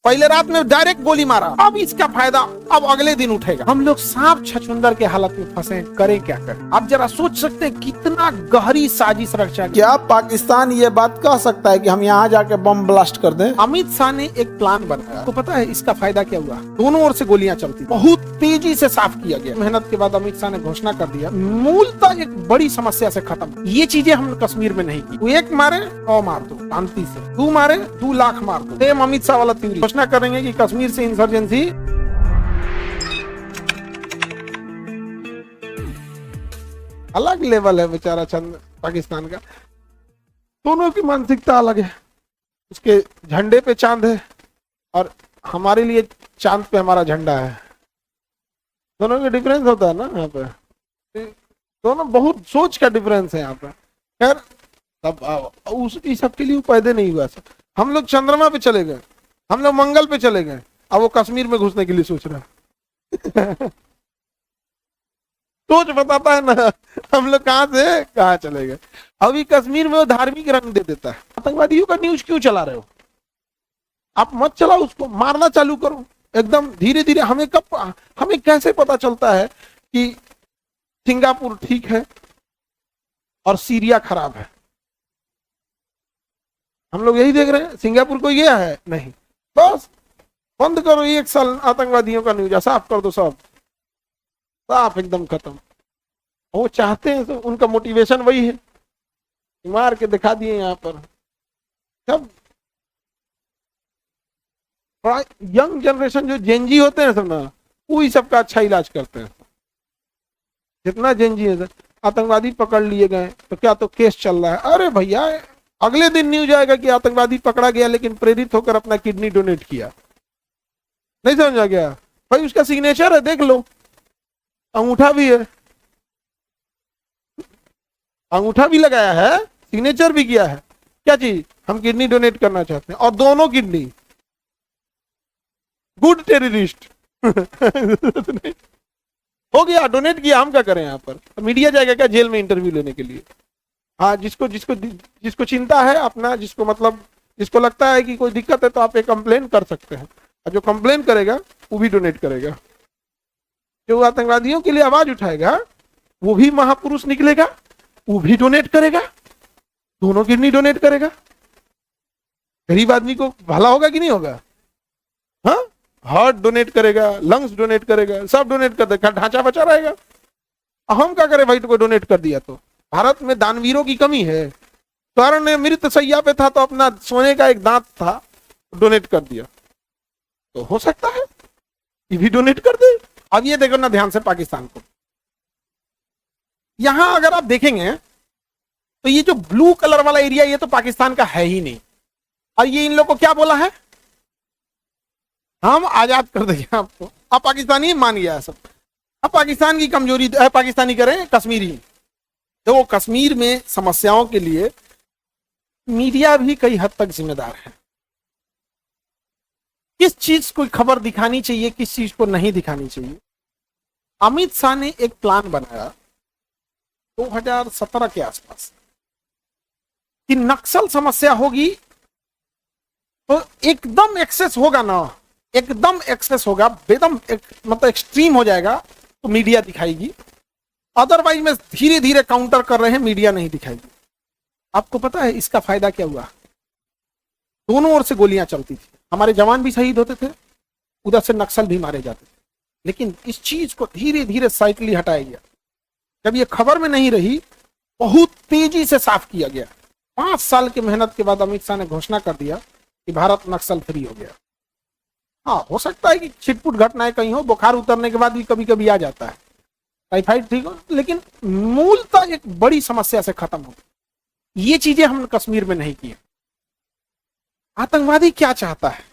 पहले रात में डायरेक्ट गोली मारा, अब इसका फायदा अब अगले दिन उठेगा। हम लोग सांप छछूंदर के हालत में फंसे, करें क्या करें। आप जरा सोच सकते हैं कितना गहरी साजिश रचा। क्या पाकिस्तान ये बात कह सकता है कि हम यहाँ जाके बम ब्लास्ट कर दें? अमित शाह ने एक प्लान बनाया, आपको पता है इसका फायदा क्या हुआ? दोनों ओर से गोलियां चलती, बहुत तेजी से साफ किया गया। मेहनत के बाद अमित शाह ने घोषणा कर दिया, मूलतः एक बड़ी समस्या से खत्म। ये चीजें हमने कश्मीर में नहीं की। तू एक मारे 100 मार दो शांति से, तू मारे 2 लाख मार दो। सेम अमित शाह वाला थ्योरी। घोषणा करेंगे कि कश्मीर से इंसर्जेंसी अलग लेवल है। बेचारा चंद पाकिस्तान का, दोनों की मानसिकता अलग है। उसके झंडे पे चांद है और हमारे लिए चांद पे हमारा झंडा है। दोनों का डिफरेंस होता है ना यहाँ पे, दोनों बहुत सोच का डिफरेंस है यहाँ पे। खैर तब उस सब के लिए पैदा नहीं हुआ सर। हम लोग चंद्रमा पे चले गए, हम लोग मंगल पे चले गए, अब वो कश्मीर में घुसने के लिए सोच रहा है। सोच बताता है ना हम लोग कहां से कहां चले गए। अभी कश्मीर में वो धार्मिक रंग दे देता है। आतंकवादियों का न्यूज क्यों चला रहे हो? आप मत चलाओ, उसको मारना चालू करो एकदम धीरे धीरे। हमें कैसे पता चलता है कि सिंगापुर ठीक है और सीरिया खराब है? हम लोग यही देख रहे हैं, सिंगापुर को गया है नहीं, बस बंद करो 1 साल आतंकवादियों का न्यूज, साफ कर दो, सब साफ एकदम खत्म। वो चाहते हैं तो उनका मोटिवेशन वही है, मार के दिखा दिए यहाँ पर। सब यंग जनरेशन जो जेनजी होते हैं सब ना, वही सबका अच्छा इलाज करते हैं। जितना जेनजी है आतंकवादी पकड़ लिए गए तो क्या तो केस चल रहा है। अरे भैया अगले दिन न्यूज आएगा कि आतंकवादी पकड़ा गया लेकिन प्रेरित होकर अपना किडनी डोनेट किया। नहीं समझा गया भाई, उसका सिग्नेचर है, देख लो, अंगूठा भी है, अंगूठा भी लगाया है, सिग्नेचर भी किया है। क्या चीज? हम किडनी डोनेट करना चाहते हैं, और दोनों किडनी। Good terrorist. हो गया, डोनेट किया, हम क्या करें यहाँ पर? तो मीडिया जाएगा क्या जेल में इंटरव्यू लेने के लिए? हाँ, जिसको चिंता है अपना, जिसको मतलब जिसको लगता है कि कोई दिक्कत है तो आप एक कंप्लेन कर सकते हैं, और जो कंप्लेन करेगा वो भी डोनेट करेगा। जो आतंकवादियों के लिए आवाज उठाएगा वो भी महापुरुष निकलेगा, वो भी डोनेट करेगा, दोनों किडनी डोनेट करेगा। गरीब आदमी को भला होगा कि नहीं होगा? हाँ, हार्ट डोनेट करेगा, लंग्स डोनेट करेगा, सब डोनेट कर देगा, ढांचा बचा रहेगा। हम क्या करें भाई, तो कोई डोनेट कर दिया तो? भारत में दानवीरों की कमी है। कारण ने मृत सैया पे था तो अपना सोने का एक दांत था, डोनेट कर दिया, तो हो सकता है ये भी डोनेट कर दे। अब ये देखो ना ध्यान से पाकिस्तान को, यहां अगर आप देखेंगे तो ये जो ब्लू कलर वाला एरिया ये तो पाकिस्तान का है ही नहीं। और ये इन लोग को क्या बोला है, हम आजाद कर देंगे आपको। अब पाकिस्तानी मान गया सब। अब पाकिस्तान की कमजोरी पाकिस्तानी करें कश्मीरी। तो वो कश्मीर में समस्याओं के लिए मीडिया भी कई हद तक जिम्मेदार है। किस चीज को खबर दिखानी चाहिए, किस चीज को नहीं दिखानी चाहिए। अमित शाह ने एक प्लान बनाया 2017 के आसपास कि नक्सल समस्या होगी तो एकदम एक्सेस होगा ना, एकदम एक्सेस होगा, एकदम मतलब एक्सट्रीम हो जाएगा तो मीडिया दिखाएगी। अदरवाइज में धीरे धीरे काउंटर कर रहे हैं, मीडिया नहीं दिखाएगी। आपको पता है इसका फायदा क्या हुआ? दोनों ओर से गोलियां चलती थी, हमारे जवान भी शहीद होते थे, उधर से नक्सल भी मारे जाते थे। लेकिन इस चीज को धीरे धीरे साइटली हटाया गया। जब ये खबर में नहीं रही, बहुत तेजी से साफ किया गया। 5 साल की मेहनत के बाद अमित शाह ने घोषणा कर दिया कि भारत नक्सल फ्री हो गया। हाँ, हो सकता है कि छिटपुट घटनाएं कहीं हो, बुखार उतरने के बाद भी कभी कभी आ जाता है, टाइफाइड ठीक हो, लेकिन मूलतः एक बड़ी समस्या से खत्म हो। ये चीजें हमने कश्मीर में नहीं की। आतंकवादी क्या चाहता है?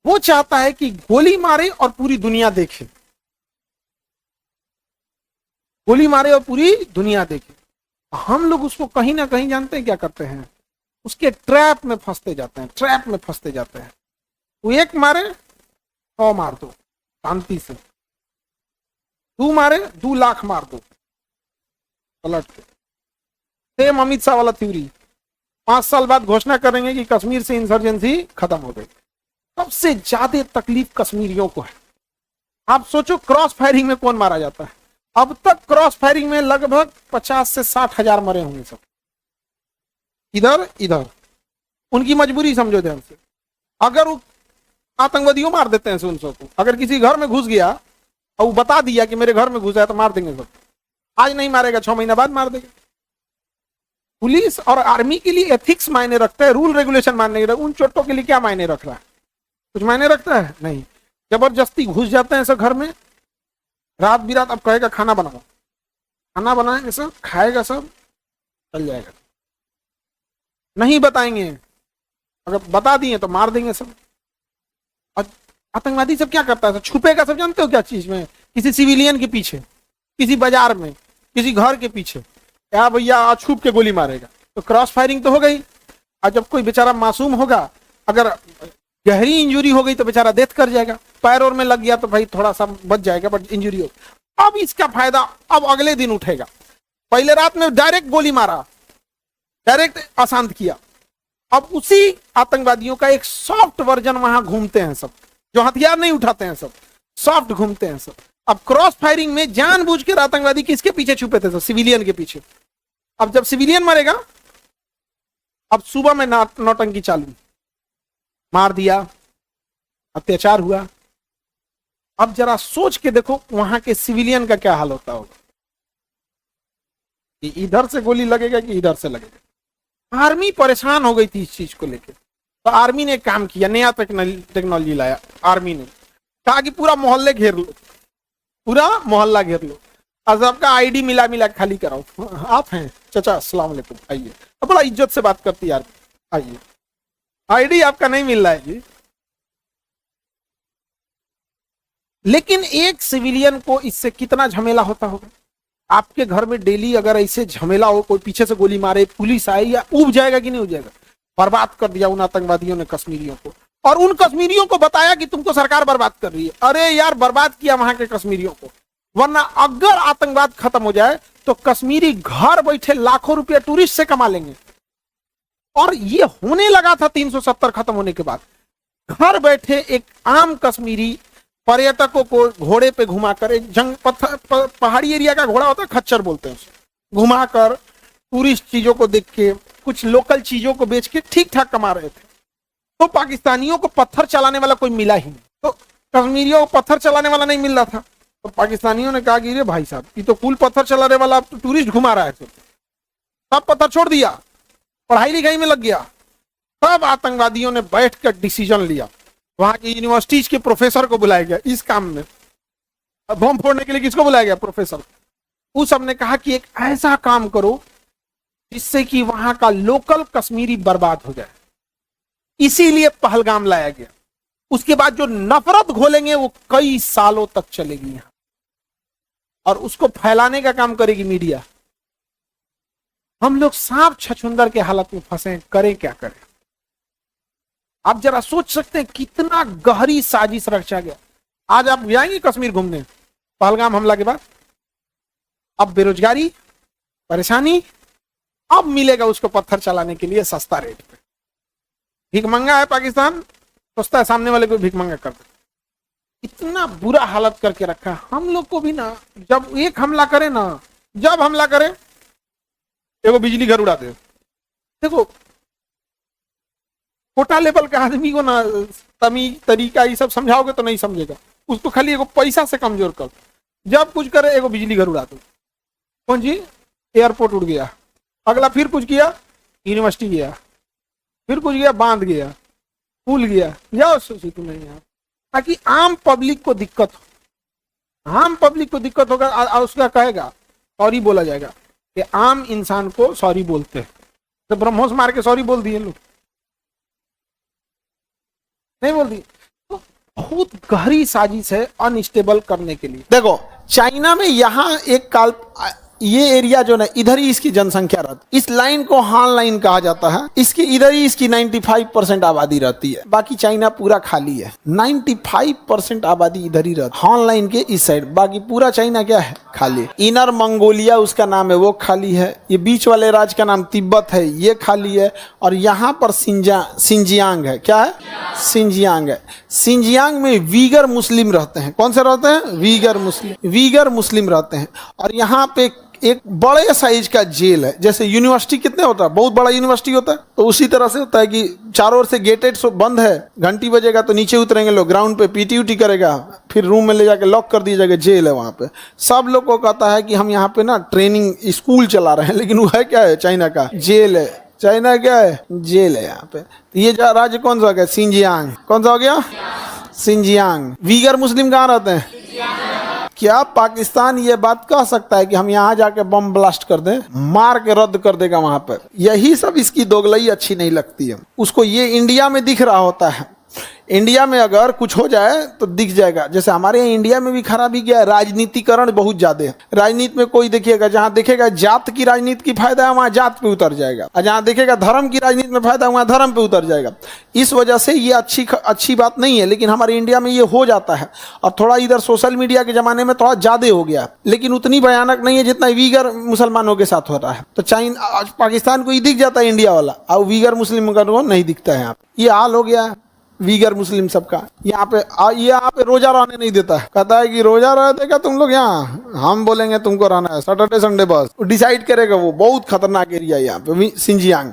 वो चाहता है कि गोली मारे और पूरी दुनिया देखे, गोली मारे और पूरी दुनिया देखे। हम लोग उसको कहीं ना कहीं जानते हैं क्या करते हैं, उसके ट्रैप में फंसते जाते हैं, ट्रैप में फंसते जाते हैं। वो एक मारे 100 मार दो शांति से, तू मारे 2 लाख मार दो पलट के। सेम अमित शाह वाला थ्योरी। 5 साल बाद घोषणा करेंगे कि कश्मीर से इंसर्जेंसी खत्म हो गई। सबसे ज्यादा तकलीफ कश्मीरियों को है। आप सोचो क्रॉस फायरिंग में कौन मारा जाता है। अब तक क्रॉस फायरिंग में लगभग 50 से 60 हजार मरे होंगे सब, इधर इधर। उनकी मजबूरी समझो ध्यान से। अगर वो आतंकवादियों मार देते हैं उन सबको, अगर किसी घर में घुस गया और वो बता दिया कि मेरे घर में घुसा है तो मार देंगे सब। आज नहीं मारेगा, 6 महीना बाद मार देगा। पुलिस और आर्मी के लिए एथिक्स मायने रखता है, रूल रेगुलेशन मायने रखता है। उन चोटों के लिए क्या मायने रख रहा है? कुछ मायने रखता है? नहीं। जबरदस्ती घुस जाते हैं सब घर में, रात बिरात। अब कहेगा खाना बनाओ, खाना बनाएंगे सब, खाएगा सब, चल जाएगा। नहीं बताएंगे, अगर बता दिए तो मार देंगे सब। और आतंकवादी सब क्या करता है? छुपेगा सब, जानते हो क्या चीज में? किसी सिविलियन के पीछे, किसी बाजार में, किसी घर के पीछे, या भैया छुप के गोली मारेगा। तो क्रॉस फायरिंग तो हो गई। और जब कोई बेचारा मासूम होगा, अगर गहरी इंजुरी हो गई तो बेचारा डेथ कर जाएगा। पैर और में लग गया तो भाई थोड़ा सा बच जाएगा, बट इंजुरी हो। अब इसका फायदा अब अगले दिन उठेगा। पहले रात में डायरेक्ट गोली मारा, डायरेक्ट अशांत किया। अब उसी आतंकवादियों का एक सॉफ्ट वर्जन वहां घूमते हैं सब, जो हथियार नहीं उठाते हैं सब, सॉफ्ट घूमते हैं सब। अब क्रॉस फायरिंग में जानबूझकर आतंकवादी किसके पीछे छुपे थे? सब सिविलियन के पीछे। अब जब सिविलियन मरेगा, अब सुबह में नौटंकी चालू, मार दिया, अत्याचार हुआ। अब जरा सोच के देखो वहां के सिविलियन का क्या हाल होता होगा, कि इधर से गोली लगेगा कि इधर से लगेगा। आर्मी परेशान हो गई थी इस चीज को लेकर। तो आर्मी ने काम किया, नया टेक्नोलॉजी लाया। आर्मी ने कहा कि पूरा मोहल्ले घेर लो, पूरा मोहल्ला घेर लो, और सबका आईडी मिला मिला खाली कराओ। आप हैं चाचा, अस्सलाम वालेकुम, आइए। अब बड़ा इज्जत से बात करती यार, आइए, आईडी आपका नहीं मिल रहा है जी। लेकिन एक सिविलियन को इससे कितना झमेला होता होगा। आपके घर में डेली अगर ऐसे झमेला हो, कोई पीछे से गोली मारे, पुलिस आए, या उब जाएगा कि नहीं उब जाएगा? बर्बाद कर दिया उन आतंकवादियों ने कश्मीरियों को, और उन कश्मीरियों को बताया कि तुमको सरकार बर्बाद कर रही है। अरे यार, बर्बाद किया वहां के कश्मीरियों को। वरना अगर आतंकवाद खत्म हो जाए तो कश्मीरी घर बैठे लाखों रुपया टूरिस्ट से कमा लेंगे। और ये होने लगा था 370 खत्म होने के बाद। घर बैठे एक आम कश्मीरी पर्यटकों को घोड़े पे घुमाकर, एक जंग पत्थर पहाड़ी एरिया का घोड़ा होता है, खच्चर बोलते हैं उसे, घुमाकर टूरिस्ट चीजों को देख के, कुछ लोकल चीजों को बेच के ठीक ठाक कमा रहे थे। तो पाकिस्तानियों को पत्थर चलाने वाला कोई मिला ही नहीं, तो कश्मीरियों को पत्थर चलाने वाला नहीं मिल रहा था। तो पाकिस्तानियों ने कहा कि रे भाई साहब, ये तो कुल पत्थर चलाने वाला, अब तो टूरिस्ट घुमा रहा है। सब पत्थर छोड़ दिया, पढ़ाई लिखाई में लग गया। तब आतंकवादियों ने बैठकर डिसीजन लिया। वहां के यूनिवर्सिटीज के प्रोफेसर को बुलाया गया इस काम में, बम फोड़ने के लिए किसको बुलाया गया? प्रोफेसर। उस सबने कहा कि एक ऐसा काम करो जिससे कि वहां का लोकल कश्मीरी बर्बाद हो जाए। इसीलिए पहलगाम लाया गया। उसके बाद जो नफरत घोलेंगे वो कई सालों तक चलेगी यहां, और उसको फैलाने का काम करेगी मीडिया। हम लोग सांप छछुंदर के हालत में फंसे, करें क्या करें? आप जरा सोच सकते हैं कितना गहरी साजिश रचा गया। आज आप जाएंगे कश्मीर घूमने पहलगाम हमला के बाद, अब बेरोजगारी, परेशानी, अब मिलेगा उसको पत्थर चलाने के लिए सस्ता रेट पे। भीख मंगा है पाकिस्तान, सोचता है सामने वाले को भीख मंगा कर दे। इतना बुरा हालत करके रखा है। हम लोग को भी ना, जब एक हमला करे ना, जब हमला करे एगो बिजली घर उड़ा दे। देखो, छोटा लेवल के आदमी को ना तमीज तरीका ये सब समझाओगे तो नहीं समझेगा। उसको खाली एगो पैसा से कमजोर कर, जब कुछ करे एगो बिजली घर उड़ा दो। कौन जी? एयरपोर्ट उड़ गया, अगला फिर कुछ किया, यूनिवर्सिटी गया, फिर कुछ गया, बांध गया, पुल गया, जाओ सोची तुम नहीं यहाँ। ताकि आम पब्लिक को दिक्कत हो, आम पब्लिक को दिक्कत होगा, उसका कहेगा सॉरी बोला जाएगा कि आम इंसान को सॉरी बोलते हैं। तो ब्रह्मोस मार के सॉरी बोल दिए लोग, नहीं बोल दी। तो बहुत गहरी साजिश है अनस्टेबल करने के लिए। देखो, चाइना में यहाँ एक ये एरिया जो ना इधर ही इसकी जनसंख्या रहती है। इस लाइन को हान लाइन कहा जाता है। इसकी इधर ही इसकी 95% आबादी रहती है, बाकी चाइना पूरा खाली है। 95% आबादी इधर ही रहती है, हान लाइन के इस साइड, बाकी पूरा चाइना क्या है, खाली। इनर मंगोलिया उसका नाम है, वो खाली है। ये बीच वाले राज्य का नाम तिब्बत है, ये खाली है। और यहाँ पर सिंजियांग है। क्या है? सिंजियांग है। सिंजियांग में वीगर मुस्लिम रहते हैं। कौन से रहते हैं? वीगर मुस्लिम रहते हैं। और यहाँ पे एक बड़े साइज का जेल है। जैसे यूनिवर्सिटी कितने होता है, बहुत बड़ा यूनिवर्सिटी होता है, तो उसी तरह से होता है कि चारों ओर से गेटेड बंद है, घंटी बजेगा तो नीचे उतरेंगे लोग, ग्राउंड पे पीटी उटी करेगा, फिर रूम में ले जाके लॉक कर दिया जाएगा, जेल है वहाँ पे। सब लोग को कहता है कि हम यहाँ पे ना ट्रेनिंग स्कूल चला रहे हैं, लेकिन वो है क्या है? चाइना का जेल है। चाइना क्या है? जेल है यहाँ पे। तो ये राज्य कौन सा हो गया? सिंजियांग। कौन सा हो गया? सिंजियांग। वीगर मुस्लिम कहाँ रहते हैं? क्या पाकिस्तान ये बात कह सकता है कि हम यहाँ जाके बम ब्लास्ट कर दें, मार के रद्द कर देगा वहां पर? यही सब इसकी दोगलई अच्छी नहीं लगती है उसको। ये इंडिया में दिख रहा होता है, इंडिया में अगर कुछ हो जाए तो दिख जाएगा। जैसे हमारे यहाँ इंडिया में भी खराबी क्या है, राजनीतिकरण बहुत ज्यादा है। राजनीति में कोई देखिएगा, जहां देखेगा जात की राजनीति की फायदा है वहां जात पे उतर जाएगा, और जहां देखेगा धर्म की राजनीति में फायदा है वहां धर्म पे उतर जाएगा। इस वजह से ये अच्छी बात नहीं है, लेकिन हमारे इंडिया में ये हो जाता है। और थोड़ा इधर सोशल मीडिया के जमाने में थोड़ा ज्यादा हो गया, लेकिन उतनी भयानक नहीं है जितना वीगर मुसलमानों के साथ हो रहा है। तो चाइना पाकिस्तान को ही दिख जाता है इंडिया वाला, और वीगर मुस्लिम को नहीं दिखता है। यहाँ ये हाल हो गया है वीगर मुस्लिम सबका। यहाँ पे रोजा रहने नहीं देता है, कहता है कि रोजा रह देगा तुम लोग यहाँ, हम बोलेंगे तुमको रहना है सैटरडे संडे बस। डिसाइड करेगा वो। बहुत खतरनाक एरिया है यहाँ पे सिंजियांग।